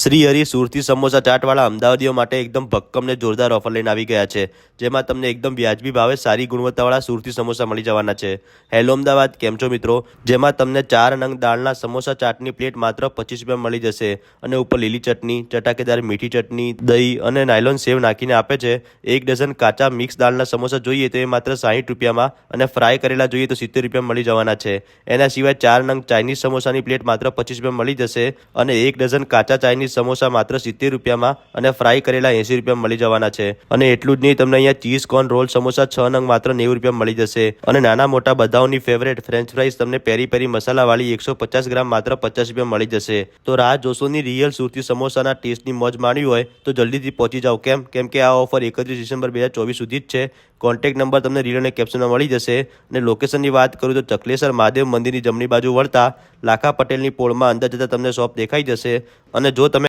શ્રી હરિ સુરતી સમોસા ચાટવાળા અમદાવાદીઓ માટે એકદમ ભક્કમ ને જોરદાર ઓફર લઈને આવી ગયા છે, જેમાં તમને એકદમ વ્યાજબી ભાવે સારી ગુણવત્તાવાળા સુરતી સમોસા મળી જવાના છે। હેલો અમદાવાદ, કેમ છો મિત્રો? જેમાં તમને 4 નંગ દાળના સમોસા ચાટની પ્લેટ માત્ર 25 રૂપિયામાં મળી જશે અને ઉપર લીલી ચટણી, ચટાકેદાર મીઠી ચટણી, દહીં અને નાયલોન સેવ નાખીને આપે છે। 1 ડઝન કાચા મિક્સ દાળના સમોસા જોઈએ તો એ માત્ર 60 રૂપિયામાં અને ફ્રાય કરેલા જોઈએ તો 70 રૂપિયામાં મળી જવાના છે। એના સિવાય 4 નંગ ચાઇનીઝ સમોસાની પ્લેટ માત્ર 25 રૂપિયામાં મળી જશે અને 1 ડઝન કાચા ચાઇનીઝ સમોસા માત્ર 70 રૂપિયામાં અને ફ્રાય કરેલા 80 રૂપિયામાં મળી જવાના છે। અને એટલું જ નહીં, તમને અહીંયા ચીઝ કોર્ન રોલ સમોસા 6 નંગ માત્ર 90 રૂપિયામાં મળી જશે અને નાના મોટા બધાઓની ફેવરેટ ફ્રેન્ચ ફ્રાઈઝ તમને પેરી પેરી મસાલાવાળી 150 ગ્રામ માત્ર 50 રૂપિયામાં મળી જશે। તો રાહ જોશોની રિયલ સુરતી સમોસાના ટેસ્ટની મોજ માણવી હોય તો જલ્દીથી પહોંચી જાઓ, કેમ કે આ ઓફર 31 ડિસેમ્બર 2024 સુધી જ છે। કોન્ટેક્ટ નંબર તમને રીલ અને કેપ્શનમાં મળી જશે અને લોકેશનની વાત કરું તો ચકલેશ્વર મહાદેવ મંદિરની જમણી બાજુ વળતા લાખા પટેલની પોળમાં અંદર જતાં તમને શોપ દેખાઈ જશે। અને જો તમે